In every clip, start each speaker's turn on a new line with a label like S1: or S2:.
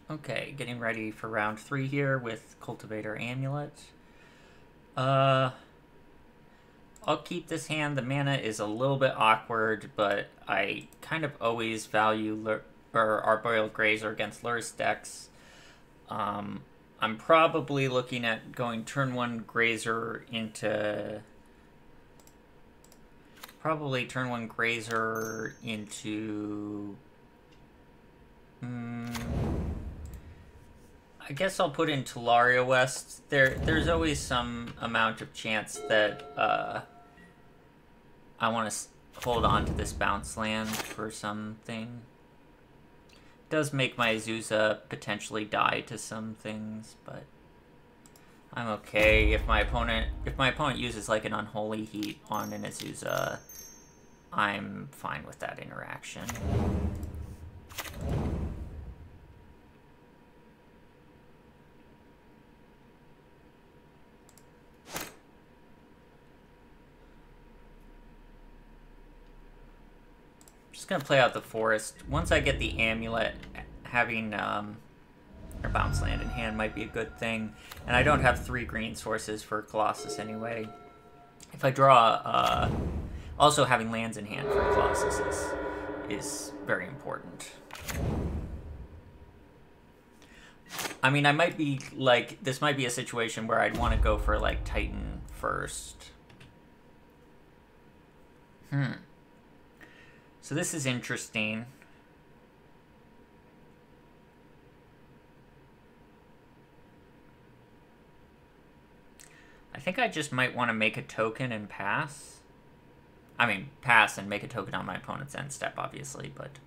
S1: Okay, getting ready for round 3 here with Cultivator Amulet. I'll keep this hand. The mana is a little bit awkward, but I kind of always value Arboreal Grazer against Lurrus decks. I'm probably looking at going turn 1 Grazer into... Probably turn 1 Grazer into... I guess I'll put in Talaria West. There's always some amount of chance that I want to hold on to this bounce land for something. It does make my Azusa potentially die to some things, but I'm okay. If my opponent uses like an Unholy Heat on an Azusa, I'm fine with that interaction. Just gonna play out the forest. Once I get the amulet, having a bounce land in hand might be a good thing. And I don't have 3 green sources for Colossus anyway. If I draw, also having lands in hand for Colossus is very important. I mean, I might be like, this might be a situation where I'd want to go for like Titan first. So this is interesting. I think I just might want to make a token and pass. I mean, pass and make a token on my opponent's end step, obviously, but...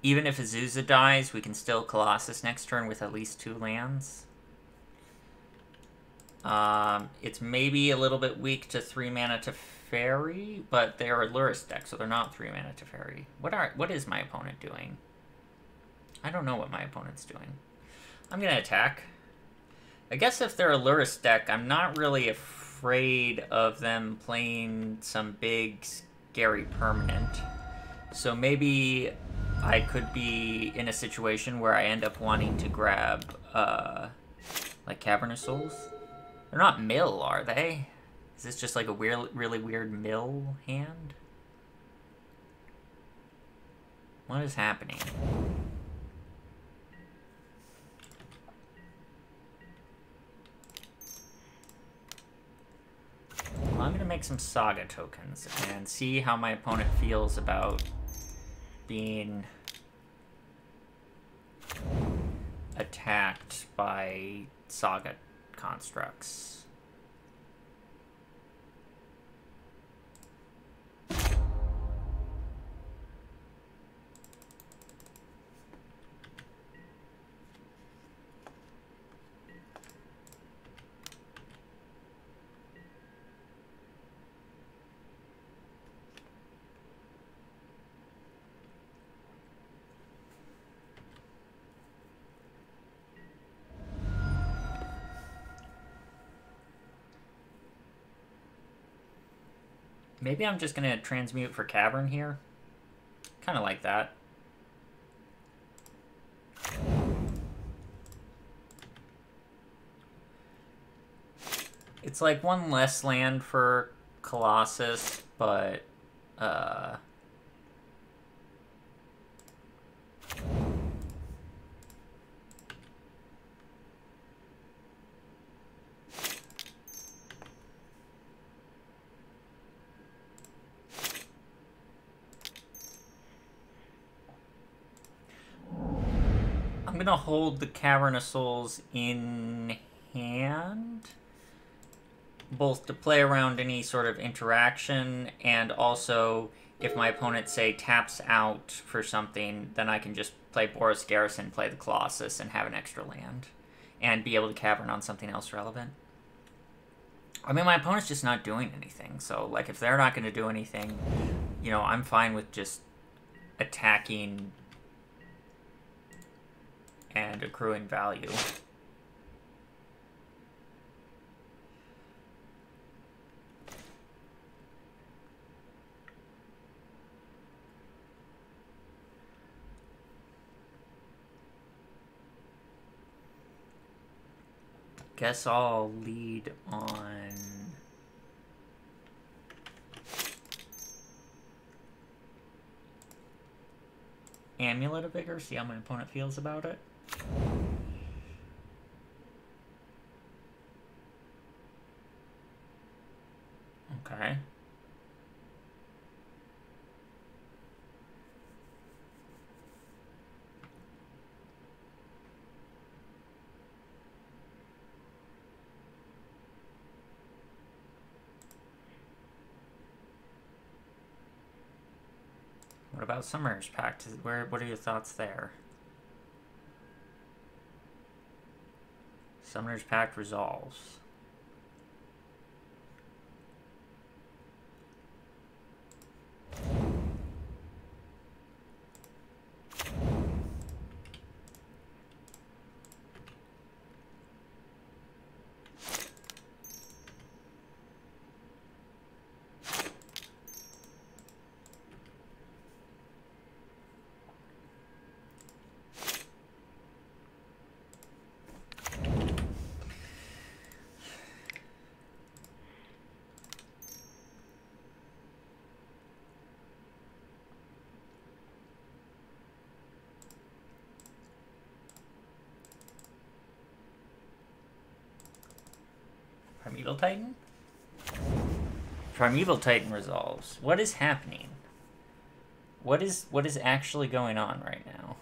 S1: even if Azusa dies, we can still Colossus next turn with at least 2 lands. It's maybe a little bit weak to 3 mana to Fairy, but they're a Lurrus deck, so they're not 3 mana to Fairy. What is my opponent doing? I don't know what my opponent's doing. I'm gonna attack. I guess if they're a Lurrus deck, I'm not really afraid of them playing some big, scary permanent. So maybe I could be in a situation where I end up wanting to grab, like Cavernous Souls. They're not mill, are they? Is this just like a really weird mill hand? What is happening? Well, I'm gonna make some Saga tokens and see how my opponent feels about being attacked by Saga constructs. Maybe I'm just gonna transmute for Cavern here. Kind of like that. It's like 1 less land for Colossus, but I'm gonna hold the Cavernous Souls in hand, both to play around any sort of interaction, and also if my opponent, say, taps out for something, then I can just play Boros Garrison, play the Colossus, and have an extra land, and be able to Cavern on something else relevant. I mean, my opponent's just not doing anything, so, like, if they're not going to do anything, you know, I'm fine with just attacking and accruing value. guess I'll lead on Amulet of Vigor, see how my opponent feels about it. Okay. What about Summoner's Pact? What are your thoughts there? Summoner's Pact resolves. Primeval Titan? Primeval Titan resolves. What is happening? What is actually going on right now?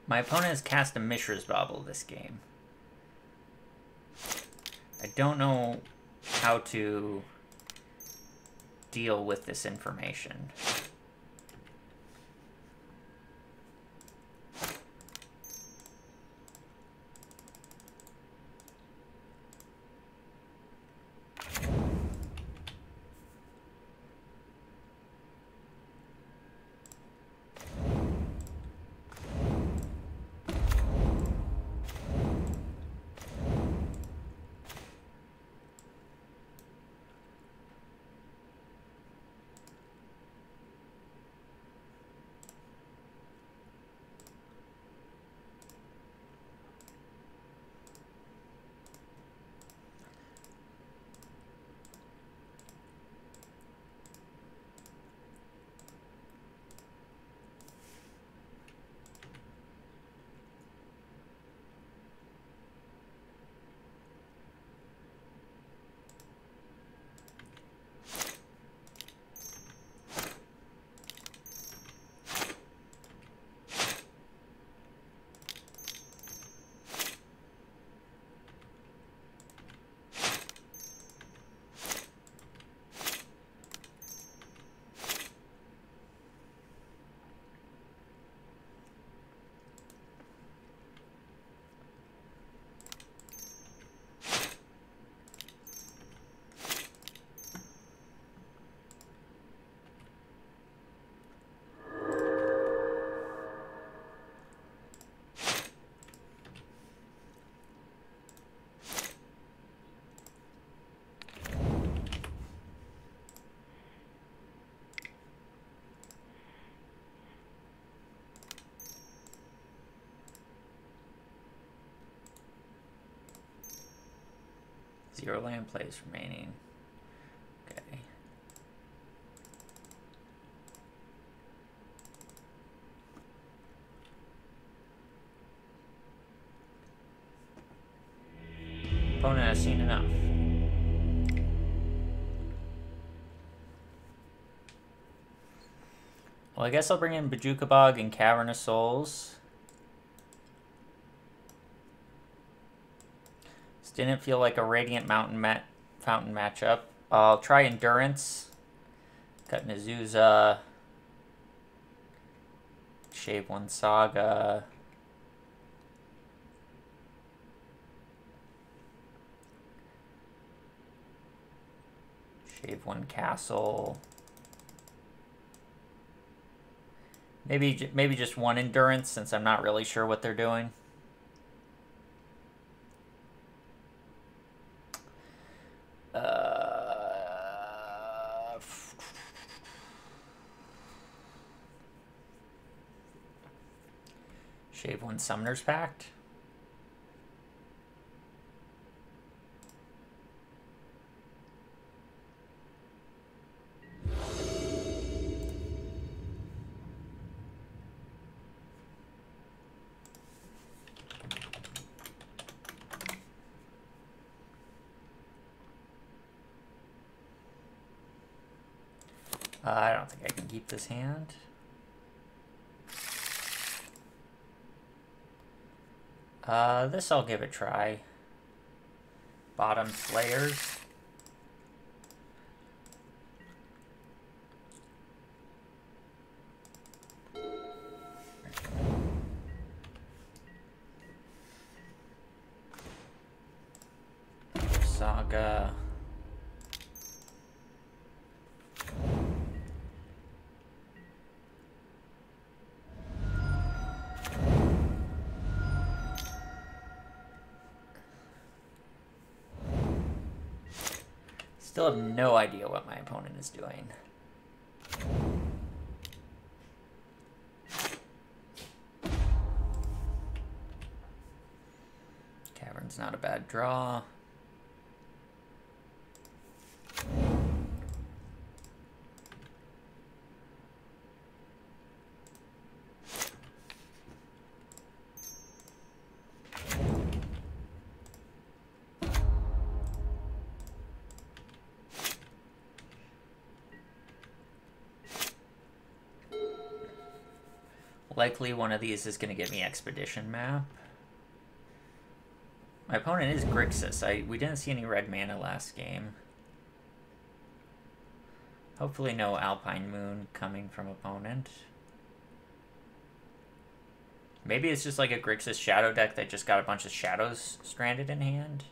S1: My opponent has cast a Mishra's Bauble this game. I don't know how to deal with this information. Zero land plays remaining. Okay. Opponent has seen enough. Well, I guess I'll bring in Bajuka Bog and Cavern of Souls. didn't feel like a Radiant Fountain matchup. I'll try Endurance. Cut Nazuza. Shave one Saga. Shave one Castle. Maybe just one Endurance, since I'm not really sure what they're doing. Shave one Summoner's Pact. I don't think I can keep this hand. This I'll give a try. Bottom Slayers. Saga. Still have no idea what my opponent is doing. Cavern's not a bad draw. Likely one of these is going to give me Expedition Map. My opponent is Grixis. We didn't see any red mana last game. Hopefully no Alpine Moon coming from opponent. Maybe it's just like a Grixis Shadow deck that just got a bunch of shadows stranded in hand.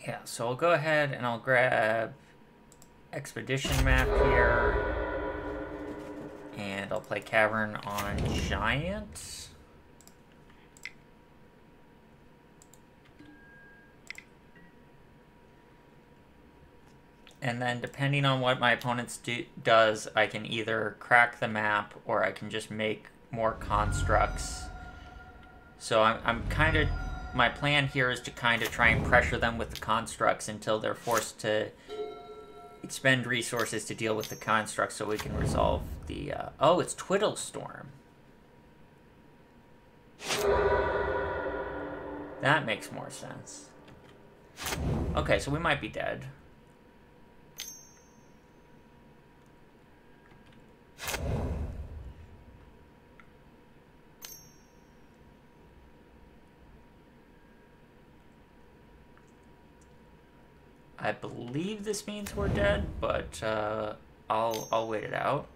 S1: Yeah, so I'll go ahead and I'll grab Expedition Map here. And I'll play Cavern on Giant. And then depending on what my opponent does, I can either crack the map or I can just make more constructs. So I'm kind of... My plan here is to kind of try and pressure them with the constructs until they're forced to expend resources to deal with the constructs so we can resolve the... Oh, it's Twiddlestorm. That makes more sense. Okay, so we might be dead. I believe this means we're dead, but I'll wait it out.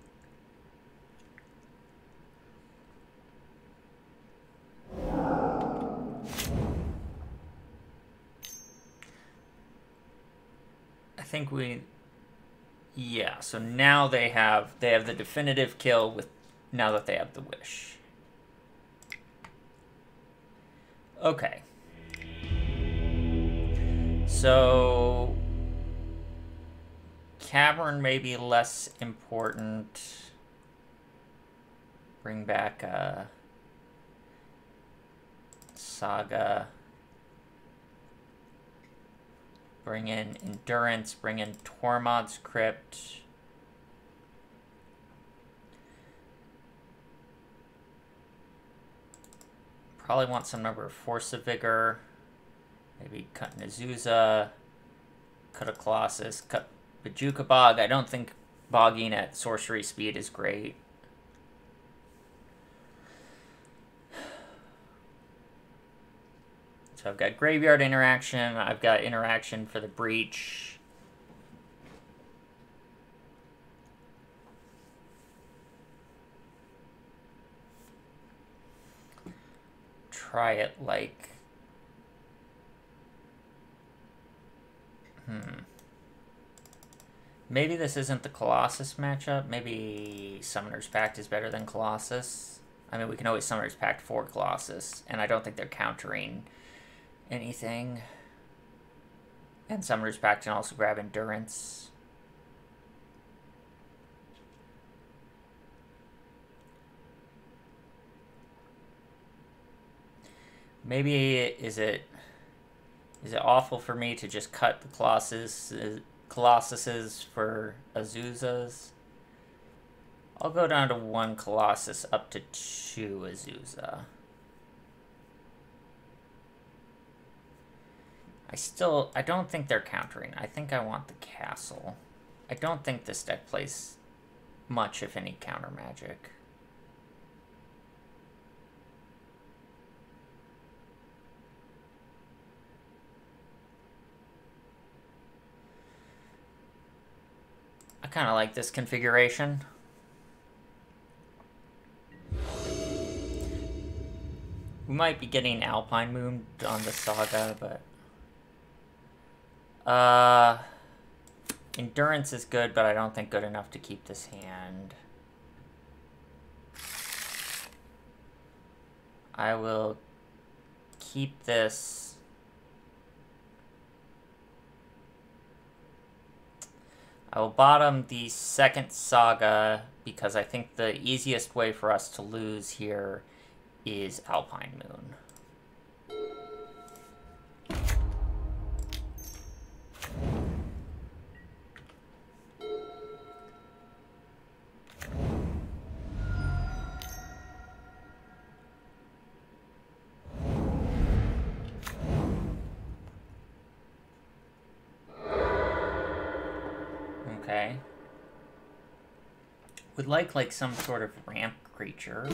S1: I think we... Yeah, so now they have the definitive kill with now that they have the wish. Okay. So Cavern may be less important. Bring back Saga. Bring in Endurance, bring in Tormod's Crypt. Probably want some number of Force of Vigor. Maybe cut Nazuza, cut a Colossus, cut Bajuka Bog. I don't think bogging at sorcery speed is great. So I've got Graveyard interaction, I've got interaction for the Breach. Try it like... Maybe this isn't the Colossus matchup. Maybe Summoner's Pact is better than Colossus. I mean, we can always Summoner's Pact for Colossus, and I don't think they're countering anything. And Summoner's Pact can also grab Endurance. Maybe is it awful for me to just cut the Colossuses for Azuzas? I'll go down to 1 Colossus up to 2 Azusa. I don't think they're countering. I think I want the castle. I don't think this deck plays much, if any, counter magic. I kind of like this configuration. We might be getting Alpine Moon on the Saga, but... Endurance is good, but I don't think good enough to keep this hand. I will keep this. I will bottom the second Saga because I think the easiest way for us to lose here is Alpine Moon. Okay. Would like some sort of ramp creature.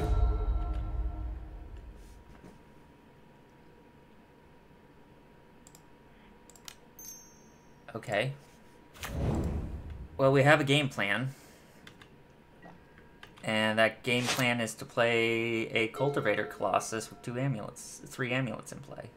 S1: Okay. Well, we have a game plan. And that game plan is to play a Cultivator Colossus with 3 amulets in play.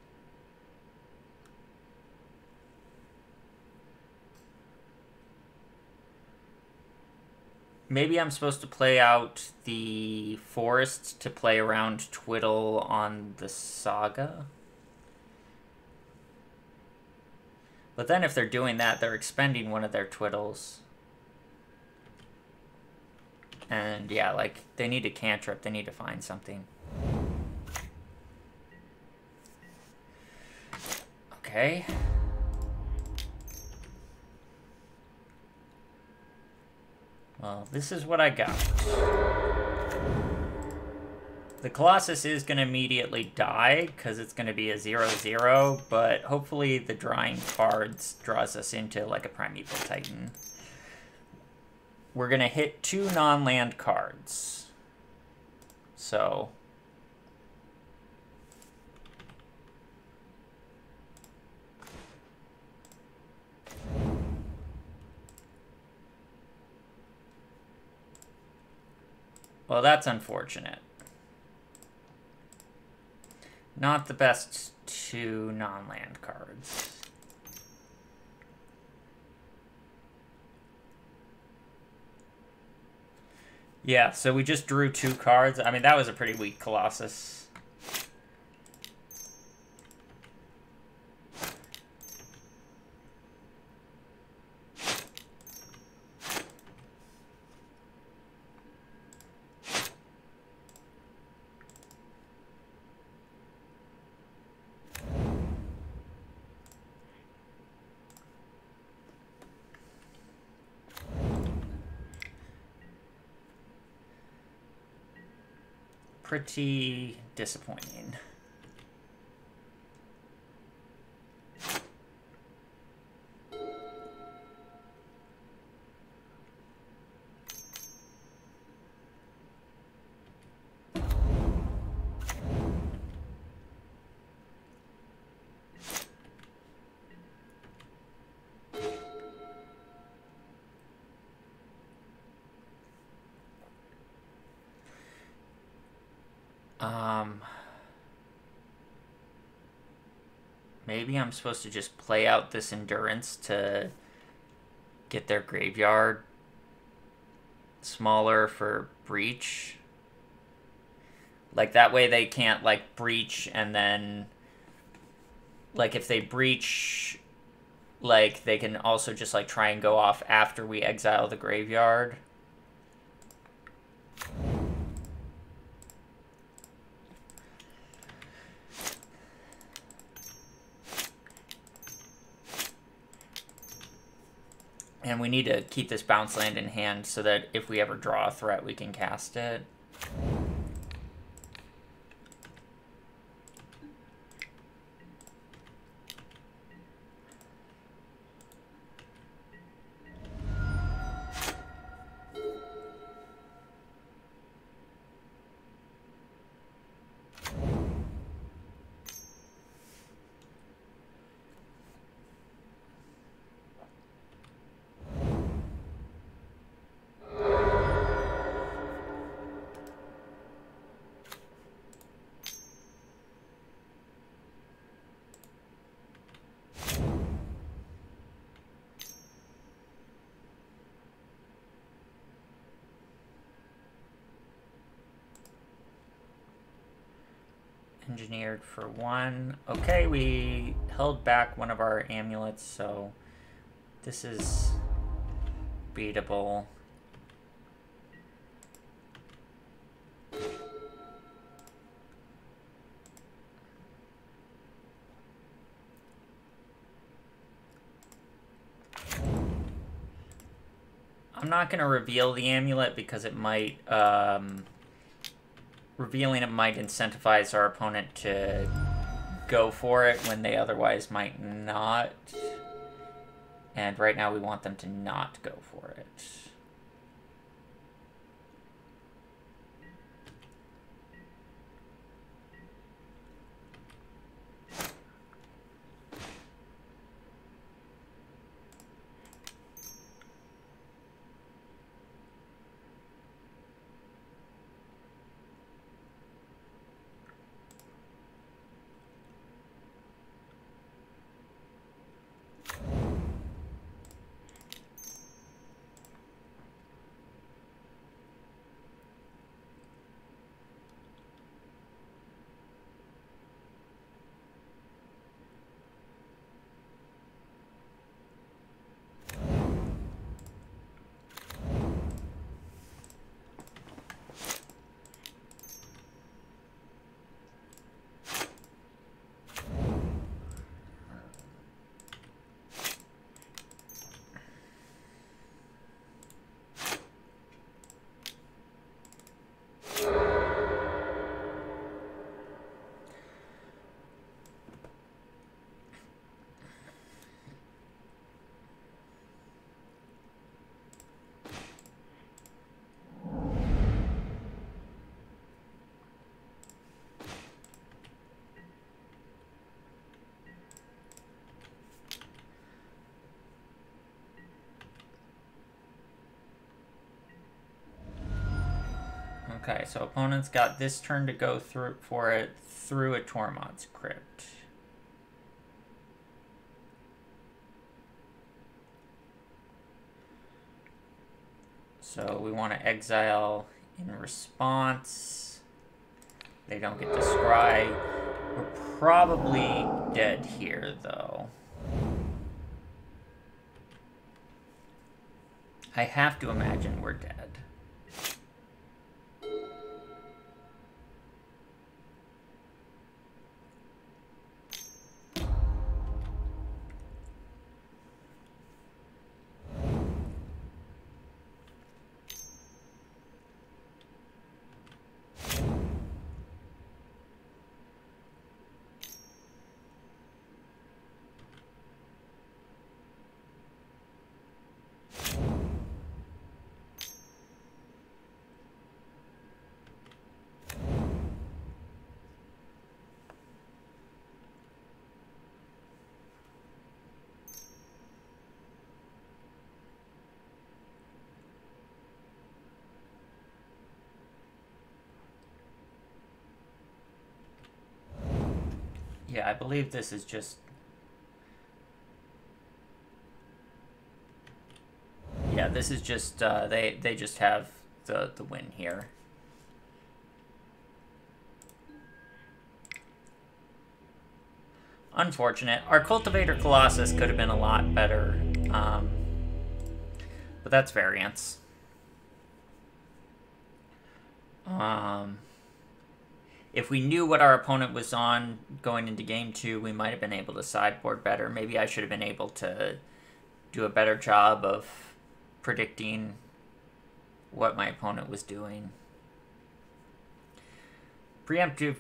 S1: Maybe I'm supposed to play out the Forest to play around Twiddle on the Saga. But then if they're doing that, they're expending one of their Twiddles. And yeah, like, they need a cantrip. They need to find something. Okay. Well, this is what I got. The Colossus is going to immediately die, because it's going to be a 0/0, but hopefully the drawing cards draws us into, like, a Primeval Titan. We're going to hit 2 non-land cards. So... well, that's unfortunate. Not the best 2 non-land cards. Yeah, so we just drew 2 cards. I mean, that was a pretty weak Colossus. pretty disappointing. Maybe I'm supposed to just play out this endurance to get their graveyard smaller for breach. Like, that way they can't, like, breach and then... Like, if they breach, like, they can also just, like, try and go off after we exile the graveyard. And we need to keep this bounce land in hand so that if we ever draw a threat, we can cast it. Engineered for 1. Okay, we held back one of our amulets, so this is beatable. I'm not going to reveal the amulet because it might... revealing it might incentivize our opponent to go for it when they otherwise might not. And right now we want them to not go for it. Okay, so opponent's got this turn to go through for it through a Tormod's Crypt. So we want to exile in response. They don't get to scry. We're probably dead here, though. I have to imagine we're dead. Yeah, I believe this is just... Yeah, this is just, they just have the win here. Unfortunate. Our Cultivator Colossus could have been a lot better, but that's variance. If we knew what our opponent was on going into game 2, we might have been able to sideboard better. Maybe I should have been able to do a better job of predicting what my opponent was doing. Preemptive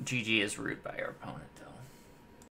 S1: GG is rude by our opponent, though.